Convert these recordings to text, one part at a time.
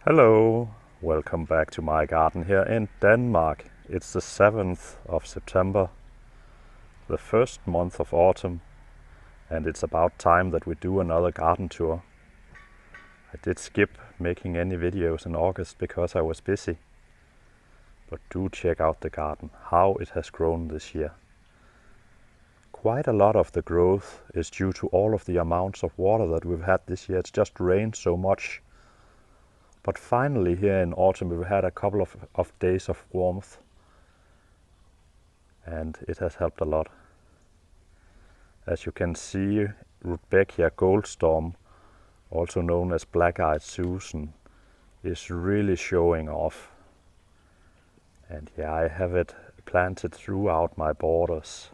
Hello, welcome back to my garden here in Denmark. It's the 7th of September, the first month of autumn, and it's about time that we do another garden tour. I did skip making any videos in August because I was busy, but do check out the garden, how it has grown this year. Quite a lot of the growth is due to all of the amounts of water that we've had this year. It's just rained so much. But finally here in autumn we've had a couple of days of warmth, and it has helped a lot. As you can see, Rudbeckia goldstorm, also known as black-eyed Susan, is really showing off. And yeah, I have it planted throughout my borders,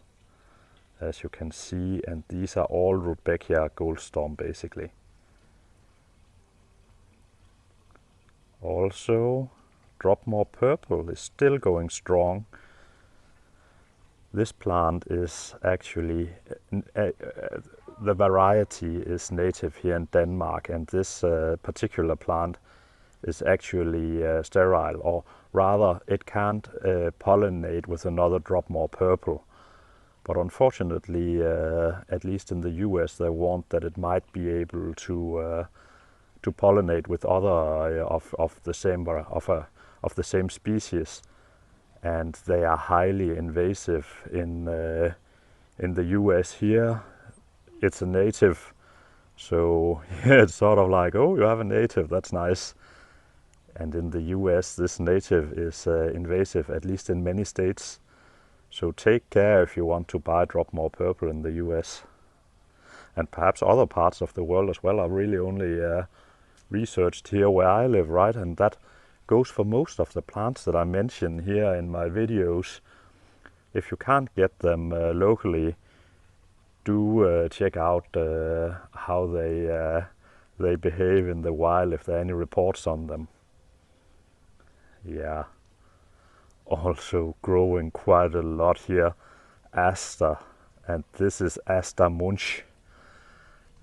as you can see, and these are all Rudbeckia goldstorm basically. Also, Dropmore Purple is still going strong. This plant is actually, the variety is native here in Denmark, and this particular plant is actually sterile, or rather it can't pollinate with another Dropmore Purple. But unfortunately, at least in the US, they warned that it might be able to pollinate with other of the same species, and they are highly invasive in the US. Here it's a native, so yeah, it's sort of like, oh, you have a native, that's nice. And in the US this native is invasive, at least in many states, so take care if you want to buy Dropmore Purple in the US, and perhaps other parts of the world as well. I've really only researched here where I live, right? And that goes for most of the plants that I mention here in my videos. If you can't get them locally, do check out how they behave in the wild, if there are any reports on them. Yeah, also growing quite a lot here, Aster, and this is Aster Munch.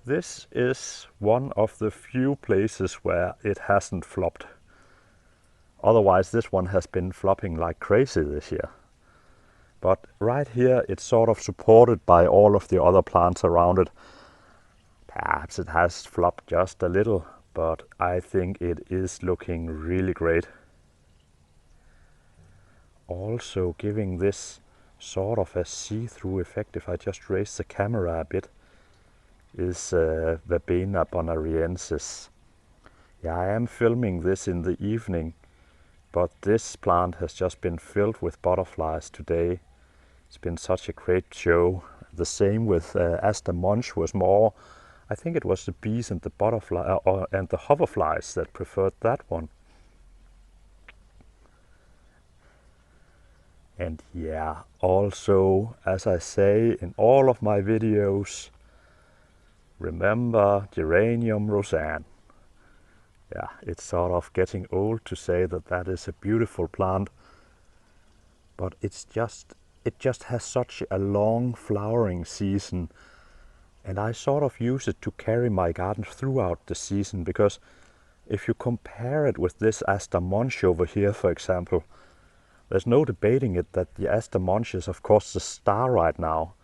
This is one of the few places where it hasn't flopped. Otherwise this one has been flopping like crazy this year. But right here it's sort of supported by all of the other plants around it. Perhaps it has flopped just a little, but I think it is looking really great. Also giving this sort of a see-through effect, if I just raise the camera a bit, is Verbena bonariensis. Yeah, I am filming this in the evening, but this plant has just been filled with butterflies today. It's been such a great show. The same with Aster Munch, was more, I think it was the bees and the butterfly and the hoverflies that preferred that one. And yeah, also, as I say in all of my videos, remember geranium Roseanne. Yeah, it's sort of getting old to say that that is a beautiful plant, but it just has such a long flowering season, and I sort of use it to carry my garden throughout the season, because if you compare it with this Aster Munch over here, for example, there's no debating it that the Aster Munch is of course the star right now,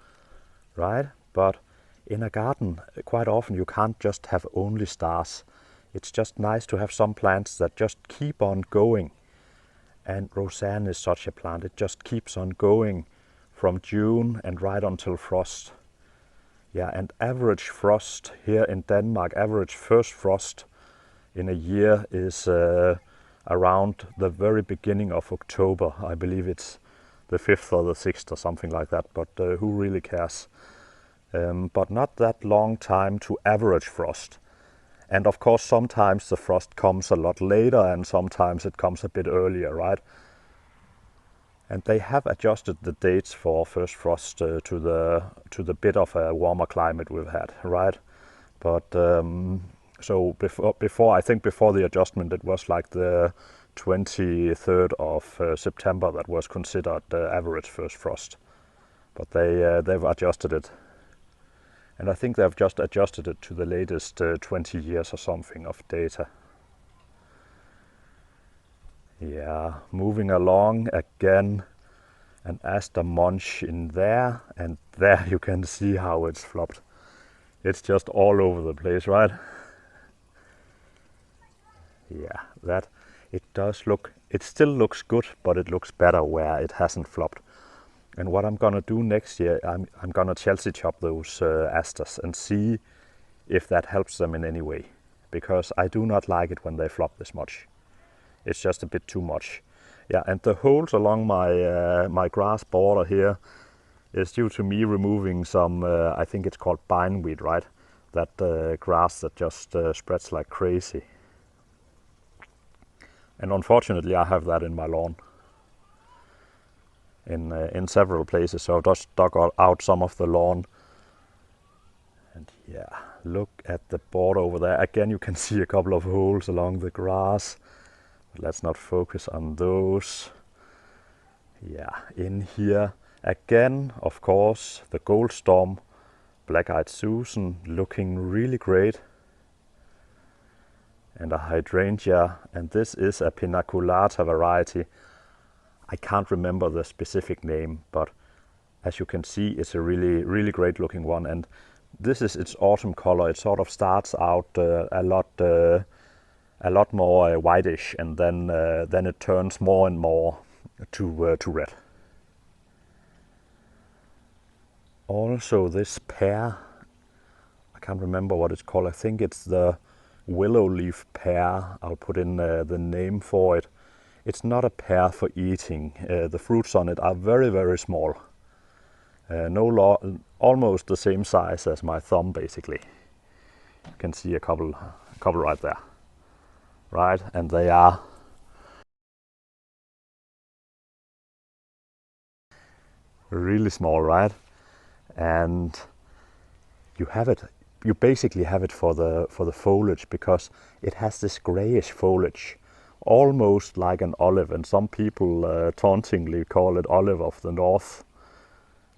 right? But in a garden, quite often you can't just have only stars. It's just nice to have some plants that just keep on going. And Roseanne is such a plant. It just keeps on going from June and right until frost. Yeah, and average frost here in Denmark, average first frost in a year is around the very beginning of October. I believe it's the 5th or the 6th or something like that, but who really cares? But not that long time to average frost. And of course sometimes the frost comes a lot later and sometimes it comes a bit earlier, right? And they have adjusted the dates for first frost to the bit of a warmer climate we've had, right? But so before I think before the adjustment it was like the 23rd of September that was considered the average first frost. But they've adjusted it. And I think they've just adjusted it to the latest 20 years or something of data. Yeah, moving along again, an aster munch in there, and there you can see how it's flopped. It's just all over the place, right? Yeah, that it does look, it still looks good, but it looks better where it hasn't flopped. And what I'm gonna do next year, I'm gonna Chelsea chop those asters and see if that helps them in any way, because I do not like it when they flop this much. It's just a bit too much. Yeah, and the holes along my my grass border here is due to me removing some, I think it's called bindweed, right? That grass that just spreads like crazy. And unfortunately, I have that in my lawn in several places. So I've just dug out some of the lawn. And yeah, look at the border over there. Again, you can see a couple of holes along the grass. But let's not focus on those. Yeah, in here again, of course, the Gold Storm, Black-Eyed Susan, looking really great. And a hydrangea, and this is a pinaculata variety. I can't remember the specific name, but as you can see, it's a really great looking one. And this is its autumn color. It sort of starts out a lot more whitish, and then it turns more and more to red. Also, this pear, I can't remember what it's called. I think it's the willow leaf pear. I'll put in the name for it. It's not a pear for eating. The fruits on it are very small. Almost the same size as my thumb, basically. You can see a couple right there, right? And they are really small, right? And you basically have it for the foliage, because it has this grayish foliage, almost like an olive, and some people tauntingly call it olive of the north,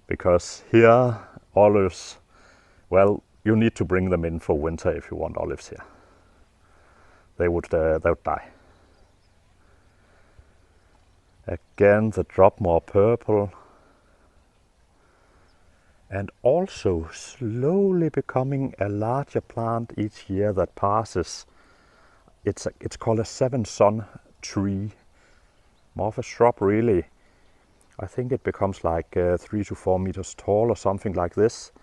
because here olives, well, you need to bring them in for winter if you want olives here. They would die. Again, the drop more purple, and also slowly becoming a larger plant each year that passes. It's called a seven sun tree, more of a shrub really. I think it becomes like 3 to 4 meters tall or something like this,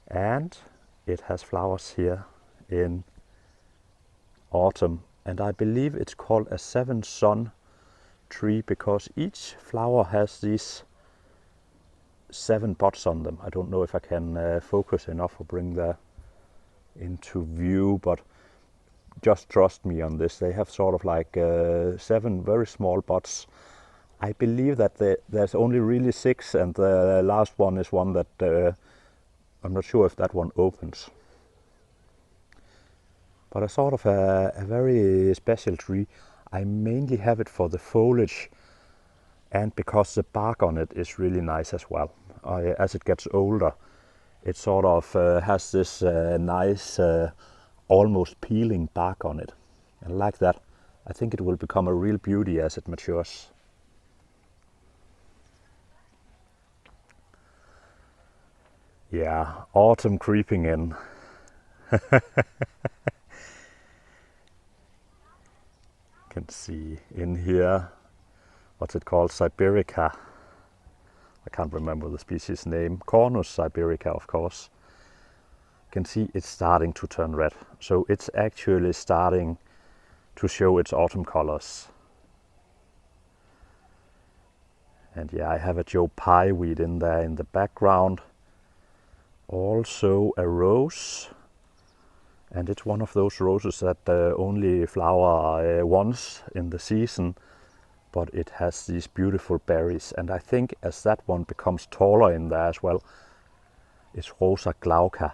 and it has flowers here in autumn. And I believe it's called a seven sun tree because each flower has these 7 buds on them. I don't know if I can focus enough or bring that into view, but just trust me on this. They have sort of like 7 very small buds. I believe that there's only really 6, and the last one is one that I'm not sure if that one opens. But a sort of a very special tree. I mainly have it for the foliage, and because the bark on it is really nice as well. As it gets older, it sort of has this nice, almost peeling bark on it. And like that, I think it will become a real beauty as it matures. Yeah, autumn creeping in. You can see in here, what's it called, Siberica. I can't remember the species name. Cornus siberica, of course. You can see it's starting to turn red. So it's actually starting to show its autumn colors. And yeah, I have a Joe Pye weed in there in the background. Also a rose. And it's one of those roses that only flower once in the season, but it has these beautiful berries. And I think as that one becomes taller in there as well, it's Rosa glauca.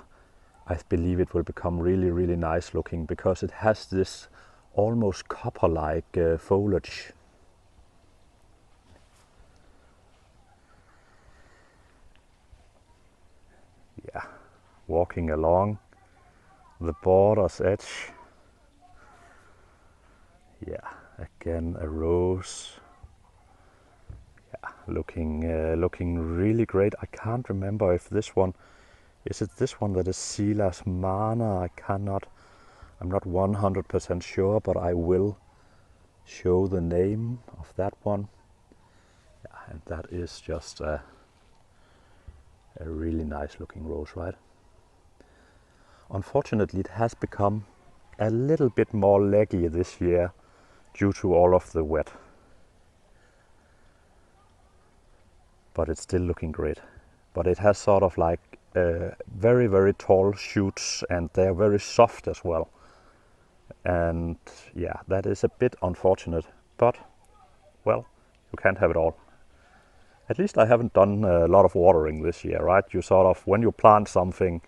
I believe it will become really nice looking because it has this almost copper-like foliage. Yeah, walking along the border's edge. Yeah, Again, a rose. Yeah, looking really great. I can't remember if this one, is it this one that is Silas Mana? I'm not 100% sure, but I will show the name of that one. Yeah, and that is just a really nice looking rose, right? Unfortunately, it has become a little bit more leggy this year due to all of the wet. But it's still looking great. But it has sort of like very, very tall shoots, and they're very soft as well. And yeah, that is a bit unfortunate, but well, you can't have it all. At least I haven't done a lot of watering this year, right? You sort of, when you plant something,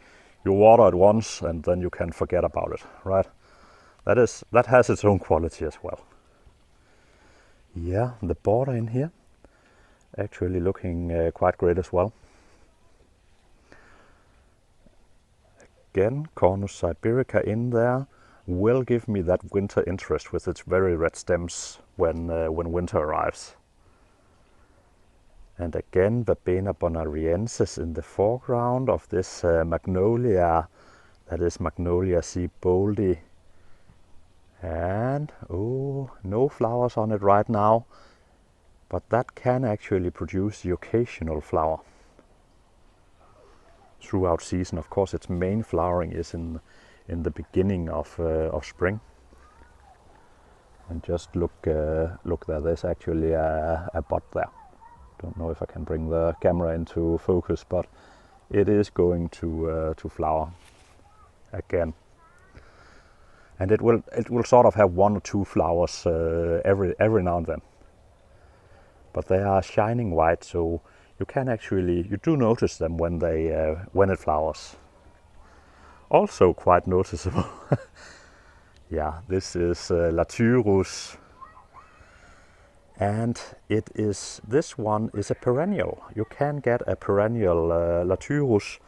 you water it once and then you can forget about it, right? That has its own quality as well. Yeah, the border in here actually looking quite great as well. Again, Cornus siberica in there will give me that winter interest with its very red stems when winter arrives. And again, Verbena bonariensis in the foreground of this magnolia, that is Magnolia Siboldi. And oh, no flowers on it right now, but that can actually produce the occasional flower throughout season. Of course, its main flowering is in the beginning of spring. And just look there. There's actually a bud there. Don't know if I can bring the camera into focus, but it is going to flower again. And it will sort of have 1 or 2 flowers every now and then. But they are shining white, so you do notice them when it flowers. Also quite noticeable. Yeah, this is Latyrus, and this one is a perennial. You can get a perennial Latyrus.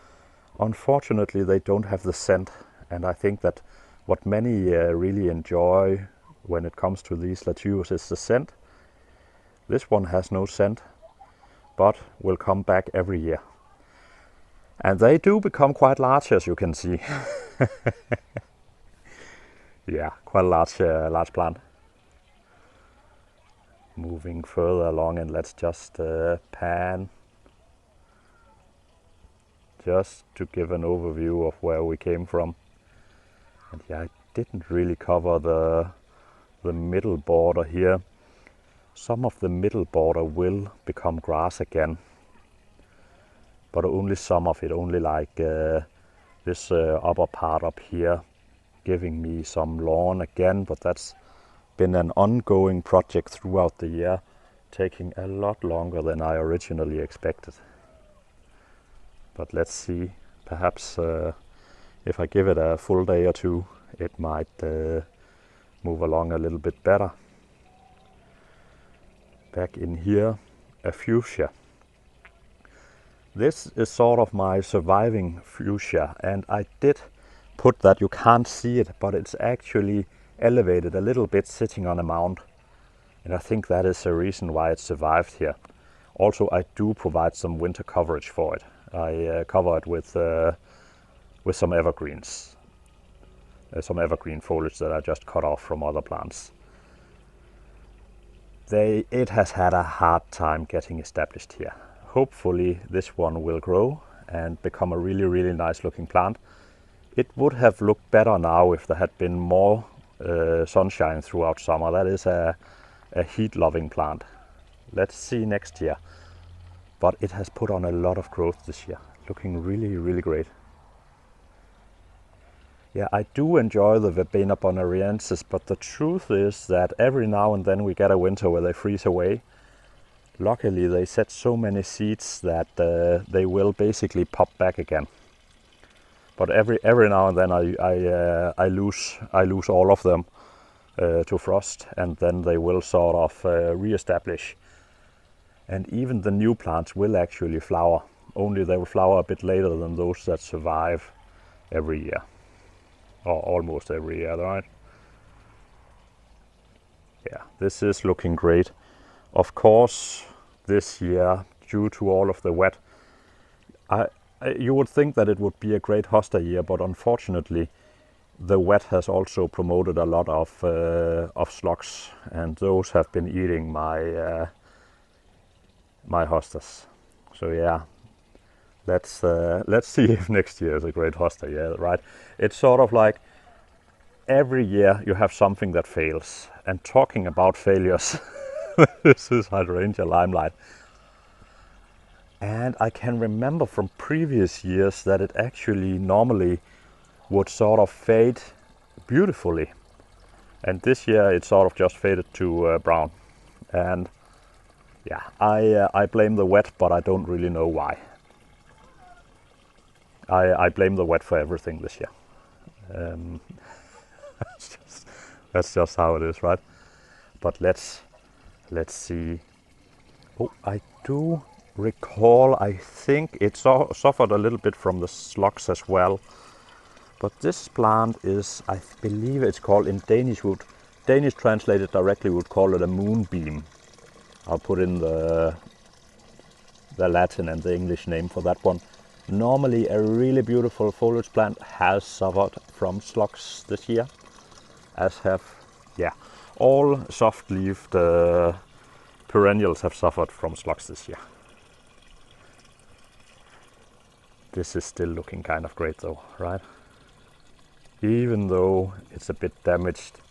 Unfortunately, they don't have the scent, and I think that what many really enjoy when it comes to these Latyrus is the scent. This one has no scent, but will come back every year. And they do become quite large, as you can see. Yeah, quite a large plant. Moving further along, and let's just pan, just to give an overview of where we came from. And yeah, I didn't really cover the middle border here. Some of the middle border will become grass again, but only some of it, only like this upper part up here, giving me some lawn again. But that's been an ongoing project throughout the year, taking a lot longer than I originally expected. But let's see, perhaps if I give it a full day or two, it might move along a little bit better. Back in here, a fuchsia. This is sort of my surviving fuchsia, and I did put that, you can't see it, but it's actually elevated a little bit, sitting on a mound. And I think that is the reason why it survived here. Also, I do provide some winter coverage for it. I cover it with some evergreens. Some evergreen foliage that I just cut off from other plants. It has had a hard time getting established here. Hopefully this one will grow and become a really, really nice looking plant. It would have looked better now if there had been more sunshine throughout summer. That is a heat-loving plant. Let's see next year. But it has put on a lot of growth this year, looking really, really great. Yeah, I do enjoy the Verbena bonariensis, but the truth is that every now and then we get a winter where they freeze away. Luckily, they set so many seeds that they will basically pop back again. But every now and then I lose all of them to frost, and then they will sort of re-establish. And even the new plants will actually flower, only they will flower a bit later than those that survive every year, or almost every year, right? Yeah, this is looking great. Of course, this year, due to all of the wet, you would think that it would be a great hosta year, but unfortunately, the wet has also promoted a lot of slugs, and those have been eating my hostas. So yeah, let's see if next year is a great hosta year, right? It's sort of like every year you have something that fails. And talking about failures, this is Hydrangea Limelight. And I can remember from previous years that it actually normally would sort of fade beautifully. And this year it sort of just faded to brown. And yeah, I blame the wet, but I don't really know why. I blame the wet for everything this year. That's just how it is, right? But let's see. Oh, I do recall, I think it suffered a little bit from the slugs as well. But this plant is, I believe it's called in Danish wood. Danish translated directly would call it a moonbeam. I'll put in the Latin and the English name for that one. Normally a really beautiful foliage plant has suffered from slugs this year, as have, yeah, all soft-leaved perennials have suffered from slugs this year. This is still looking kind of great though, right? Even though it's a bit damaged,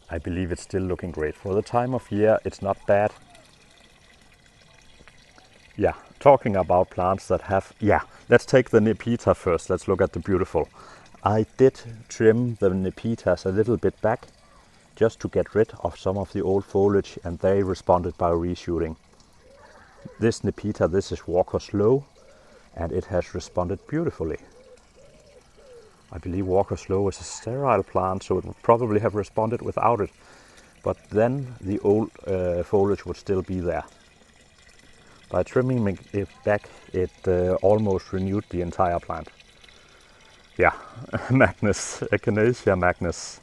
I believe it's still looking great. For the time of year, it's not bad. Yeah, talking about plants that have, yeah, let's take the Nepeta first. Let's look at the beautiful. I did trim the Nepetas a little bit back just to get rid of some of the old foliage, and they responded by reshooting. This Nepeta, this is Walker Slow, and it has responded beautifully. I believe Walker Slow is a sterile plant, so it would probably have responded without it. But then the old foliage would still be there. By trimming it back, it almost renewed the entire plant. Yeah, Magnus, Echinacea Magnus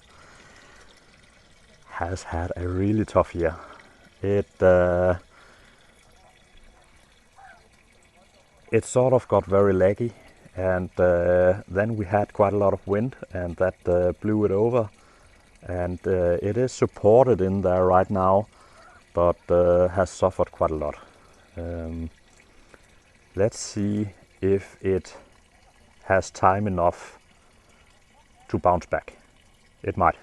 has had a really tough year. It sort of got very laggy, and then we had quite a lot of wind, and that blew it over. And it is supported in there right now, but has suffered quite a lot. Let's see if it has time enough to bounce back. It might.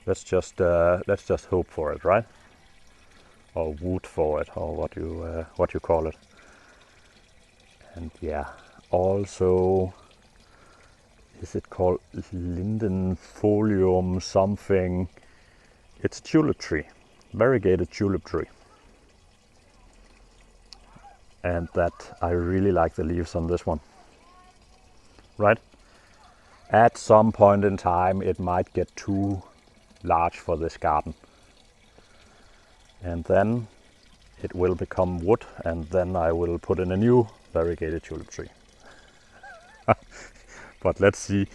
Let's just hope for it, right? Or woot for it, or what you call it. And yeah, also, is it called Lindenfolium something? It's a tulip tree, variegated tulip tree. And that I really like the leaves on this one, right? At some point in time it might get too large for this garden, and then it will become wood, and then I will put in a new variegated tulip tree. But let's see.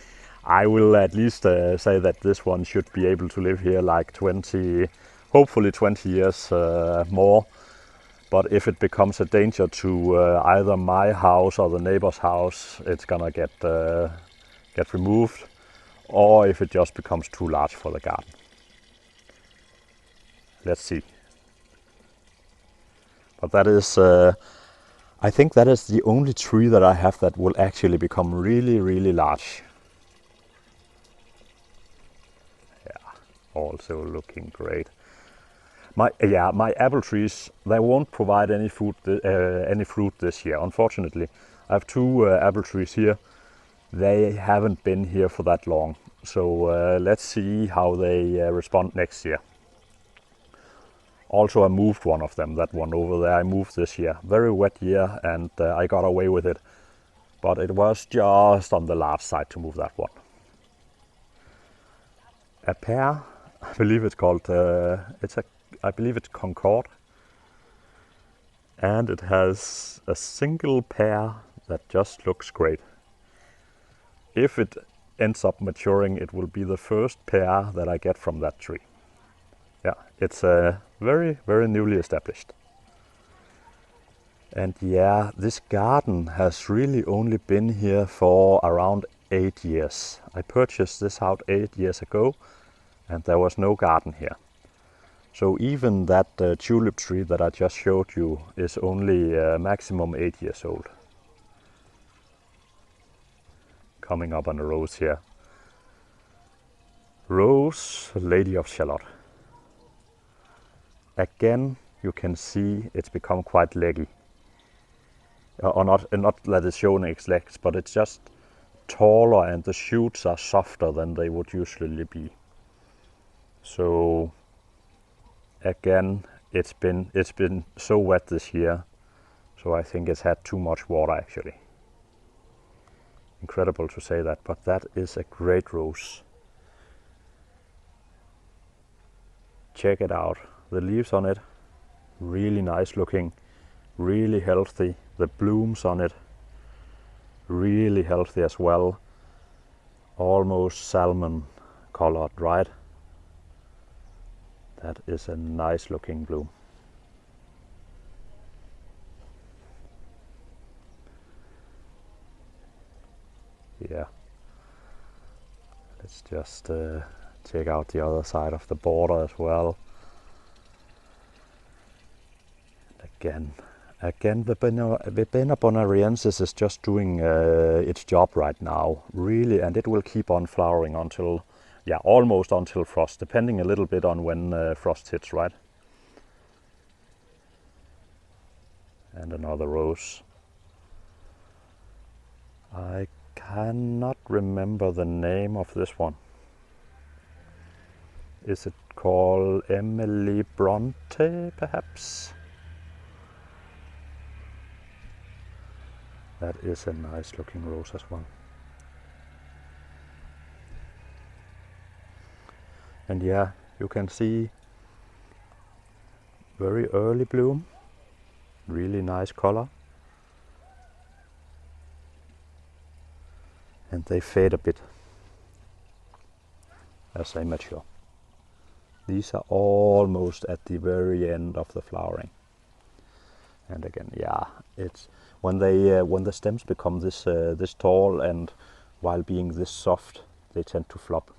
I will at least say that this one should be able to live here like 20, hopefully 20 years more. But if it becomes a danger to either my house or the neighbor's house, it's gonna get removed, or if it just becomes too large for the garden. Let's see. But that is, I think that is the only tree that I have that will actually become really, really large. Yeah, also looking great. My apple trees, they won't provide any fruit this year, unfortunately. I have two apple trees here. They haven't been here for that long, so let's see how they respond next year. Also, I moved one of them, that one over there, I moved this year. Very wet year, and I got away with it. But it was just on the large side to move that one. A pear, I believe it's called, I believe it's Concord. And it has a single pear that just looks great. If it ends up maturing, it will be the first pear that I get from that tree. Yeah, it's very, very newly established. And yeah, this garden has really only been here for around 8 years. I purchased this out 8 years ago and there was no garden here. So even that tulip tree that I just showed you is only maximum 8 years old. Coming up on a rose here. Rose, Lady of Shalott. Again, you can see it's become quite leggy. Or not that it's showing its legs, but it's just taller and the shoots are softer than they would usually be. So again, it's been so wet this year, so I think it's had too much water actually. Incredible to say that, but that is a great rose. Check it out. The leaves on it, really nice looking, really healthy. The blooms on it, really healthy as well. Almost salmon colored, right? That is a nice looking bloom. Yeah. Let's just check out the other side of the border as well. Again, Verbena bonariensis is just doing its job right now, really, and it will keep on flowering until, yeah, almost until frost, depending a little bit on when frost hits, right? And another rose. I cannot remember the name of this one. Is it called Emily Bronte, perhaps? That is a nice looking rose as well. And yeah, you can see very early bloom, really nice color. And they fade a bit as they mature. These are almost at the very end of the flowering. And again, yeah, it's when the stems become this tall and while being this soft, they tend to flop.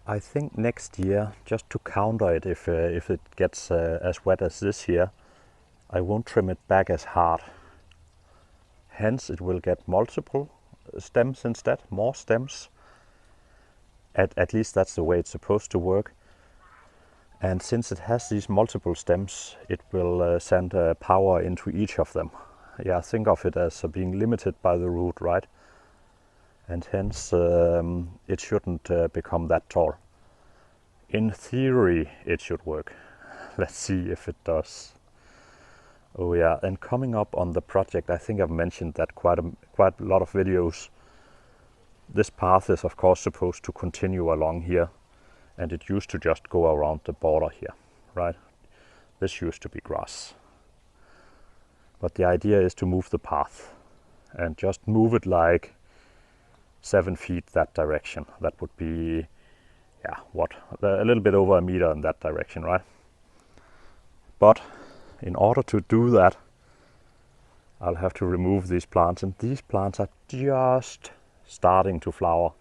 I think next year, just to counter it, if it gets as wet as this year, I won't trim it back as hard. Hence, it will get multiple stems instead, more stems. At least that's the way it's supposed to work. And since it has these multiple stems, it will send power into each of them. Yeah, think of it as being limited by the root, right? And hence it shouldn't become that tall. In theory, it should work. Let's see if it does. Oh yeah, and coming up on the project, I think I've mentioned that quite a lot of videos. This path is of course supposed to continue along here, and it used to just go around the border here, right? This used to be grass. But the idea is to move the path and just move it like 7 feet that direction. That would be, yeah, what? A little bit over a meter in that direction, right? But in order to do that, I'll have to remove these plants, and these plants are just starting to flower.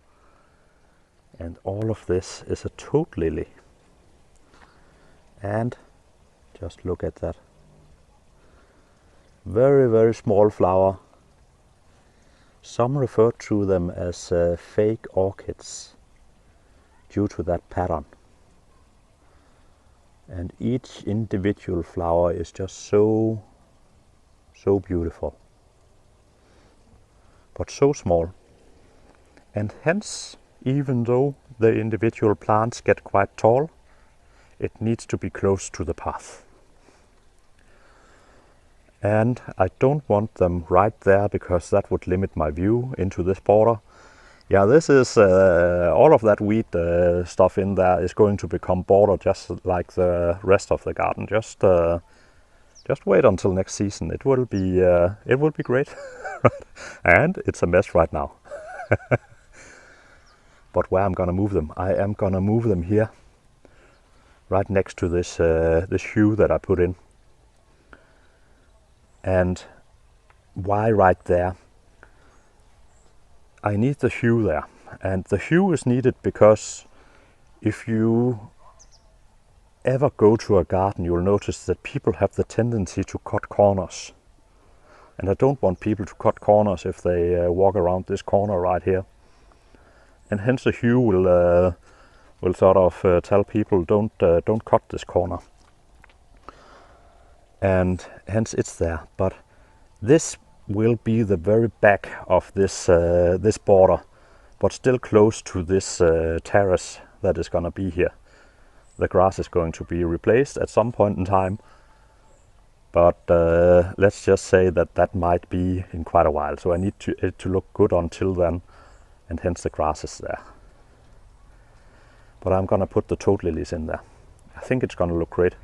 And all of this is a toad lily. And just look at that. Very, very small flower. Some refer to them as fake orchids due to that pattern. And each individual flower is just so beautiful, but so small. And hence, even though the individual plants get quite tall, it needs to be close to the path. And I don't want them right there because that would limit my view into this border. Yeah, this is all of that weed stuff in there is going to become border just like the rest of the garden. Just wait until next season. It will be great. And it's a mess right now. But where I'm gonna move them? I am gonna move them here, right next to this this hue that I put in. And why right there? I need the hue there, and the hue is needed because if you ever go to a garden, you'll notice that people have the tendency to cut corners. And I don't want people to cut corners if they walk around this corner right here. And hence the hue will sort of tell people don't cut this corner. And hence it's there. But this will be the very back of this this border, but still close to this terrace that is gonna be here. The grass is going to be replaced at some point in time, but let's just say that that might be in quite a while. So I need it to look good until then, and hence the grass is there. But I'm gonna put the toad lilies in there. I think it's gonna look great.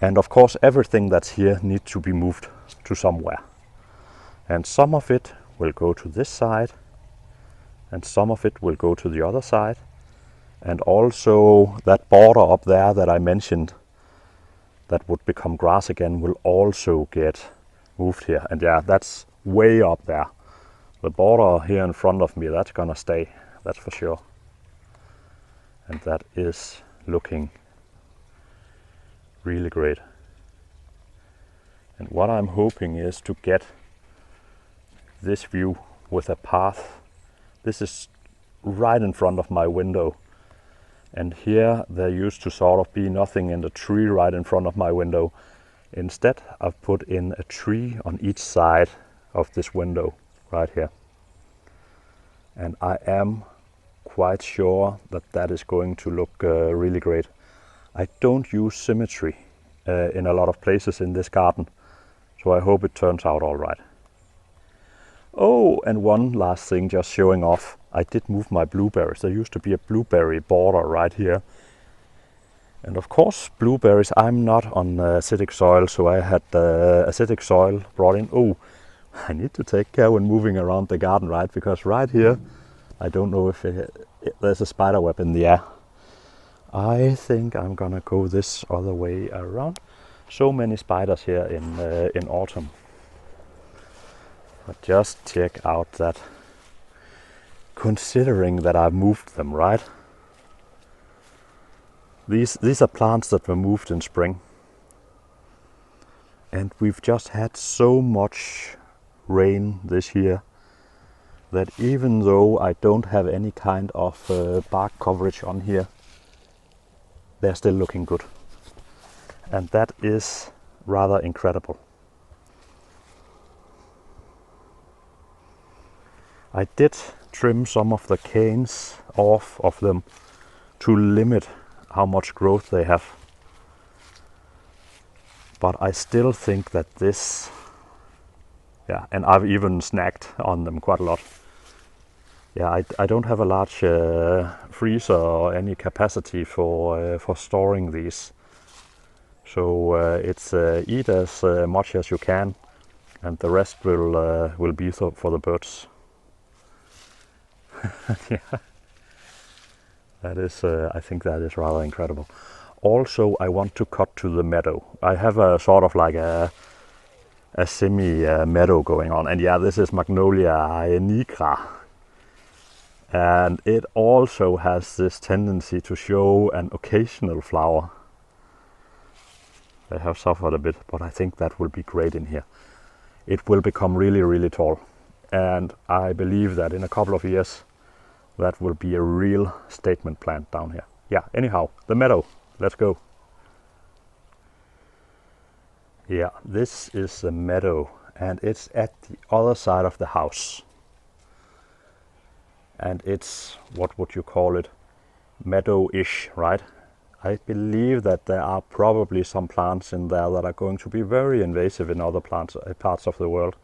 And of course everything that's here needs to be moved to somewhere. And some of it will go to this side, and some of it will go to the other side. And also that border up there that I mentioned that would become grass again will also get moved here. And yeah, that's way up there. The border here in front of me, that's gonna stay, that's for sure. And that is looking really great. And what I'm hoping is to get this view with a path. This is right in front of my window. And here there used to sort of be nothing in the tree right in front of my window. Instead, I've put in a tree on each side of this window right here. And I am quite sure that that is going to look really great. I don't use symmetry in a lot of places in this garden, so I hope it turns out all right. Oh, and one last thing, just showing off. I did move my blueberries. There used to be a blueberry border right here. And of course, blueberries, I'm not on acidic soil, so I had acidic soil brought in. Oh, I need to take care when moving around the garden, right? Because right here, I don't know if there's a spider web in the air. I think I'm gonna go this other way around. So many spiders here in autumn. But just check out that, considering that I've moved them, right? These are plants that were moved in spring. And we've just had so much rain this year that even though I don't have any kind of bark coverage on here, they're still looking good. And that is rather incredible. I did trim some of the canes off of them to limit how much growth they have. But I still think that this, yeah, and I've even snacked on them quite a lot. Yeah, I don't have a large freezer or any capacity for storing these. So it's eat as much as you can, and the rest will be for the birds. Yeah, that is. I think that is rather incredible. Also, I want to cut to the meadow. I have a sort of like a semi meadow going on, and yeah, this is Magnolia nigra, and it also has this tendency to show an occasional flower. They have suffered a bit, but I think that will be great in here. It will become really, really tall, and I believe that in a couple of years that will be a real statement plant down here. Yeah, anyhow, the meadow, let's go. Yeah, this is the meadow, and it's at the other side of the house. And it's, what would you call it, meadow-ish, right? I believe that there are probably some plants in there that are going to be very invasive in other parts of the world.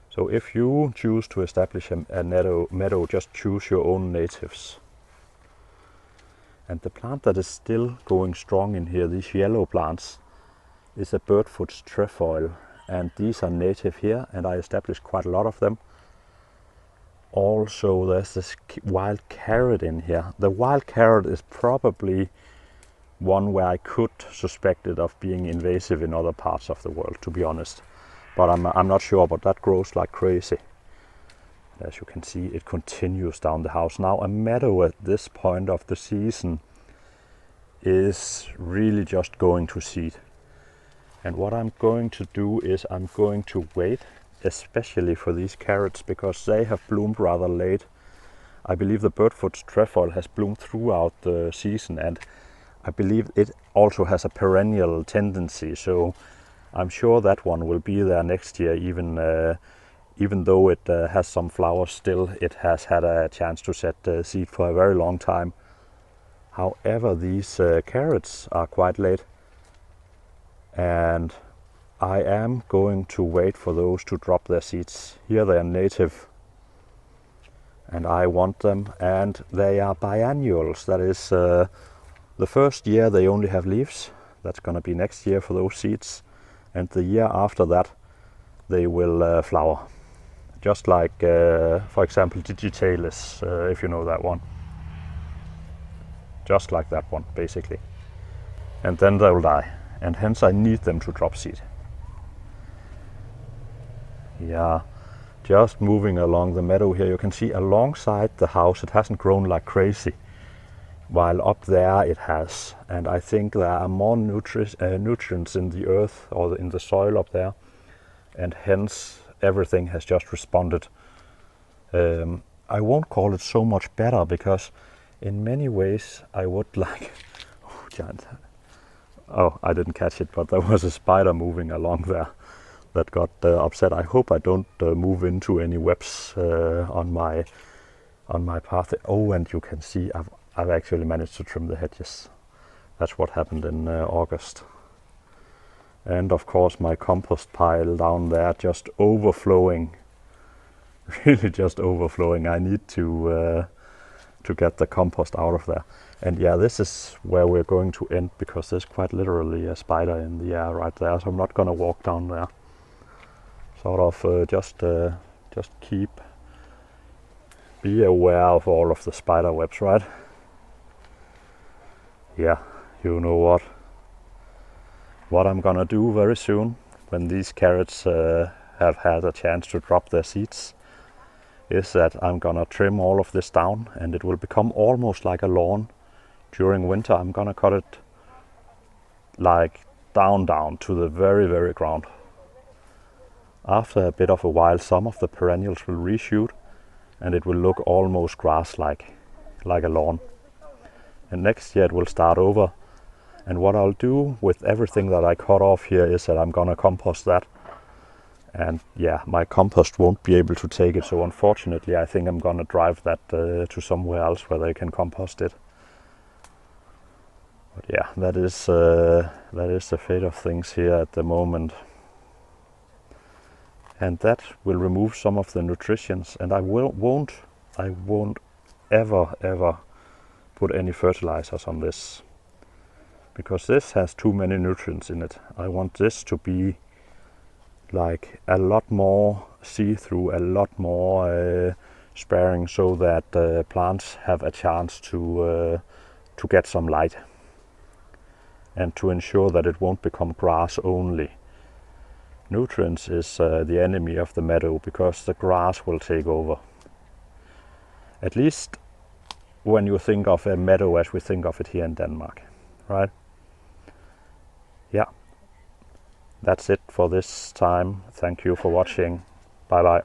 So if you choose to establish a meadow, just choose your own natives. And the plant that is still going strong in here, these yellow plants, is a birdfoot trefoil. And these are native here, and I established quite a lot of them. also there's this wild carrot in here. The wild carrot is probably one where I could suspect it of being invasive in other parts of the world, to be honest. But I'm not sure, but that grows like crazy. As you can see, it continues down the house. Now a meadow at this point of the season is really just going to seed. And what I'm going to do is I'm going to wait, especially for these carrots, because they have bloomed rather late. I believe the birdfoot trefoil has bloomed throughout the season, and I believe it also has a perennial tendency, so I'm sure that one will be there next year, even though it has some flowers still. It has had a chance to set seed for a very long time. However, these carrots are quite late, and I am going to wait for those to drop their seeds. Here they are native, and I want them, and they are biennials. That is, the first year they only have leaves. That's going to be next year for those seeds, and the year after that they will flower. Just like, for example, digitalis, if you know that one. Just like that one, basically. And then they will die, and hence I need them to drop seed. Yeah, just moving along the meadow here, you can see alongside the house it hasn't grown like crazy, while up there it has. And I think there are more nutrients in the earth or in the soil up there, and hence everything has just responded. I won't call it so much better, because in many ways I would like oh, giant. Oh, I didn't catch it, but there was a spider moving along there that got upset. I hope I don't move into any webs on my path. Oh, and you can see I've actually managed to trim the hedges. That's what happened in August. And of course my compost pile down there just overflowing, really just overflowing. I need to get the compost out of there. And yeah, this is where we're going to end, because there's quite literally a spider in the air right there, so I'm not gonna walk down there. Sort of just be aware of all of the spider webs, right? Yeah, you know what I'm gonna do very soon, when these carrots have had a chance to drop their seeds, is that I'm gonna trim all of this down, and it will become almost like a lawn. During winter I'm gonna cut it like down to the very ground. After a bit of a while, some of the perennials will reshoot, and it will look almost grass-like, like a lawn. And next year it will start over. And what I'll do with everything that I cut off here is that I'm gonna compost that. And yeah, my compost won't be able to take it, so unfortunately I think I'm gonna drive that to somewhere else where they can compost it. But yeah, that is the fate of things here at the moment. And that will remove some of the nutrients, and I won't ever put any fertilizers on this, because this has too many nutrients in it. I want this to be like a lot more see-through, a lot more sparing, so that plants have a chance to get some light, and to ensure that it won't become grass only. Nutrients is the enemy of the meadow, because the grass will take over. At least when you think of a meadow as we think of it here in Denmark, right? Yeah, that's it for this time. Thank you for watching. Bye bye.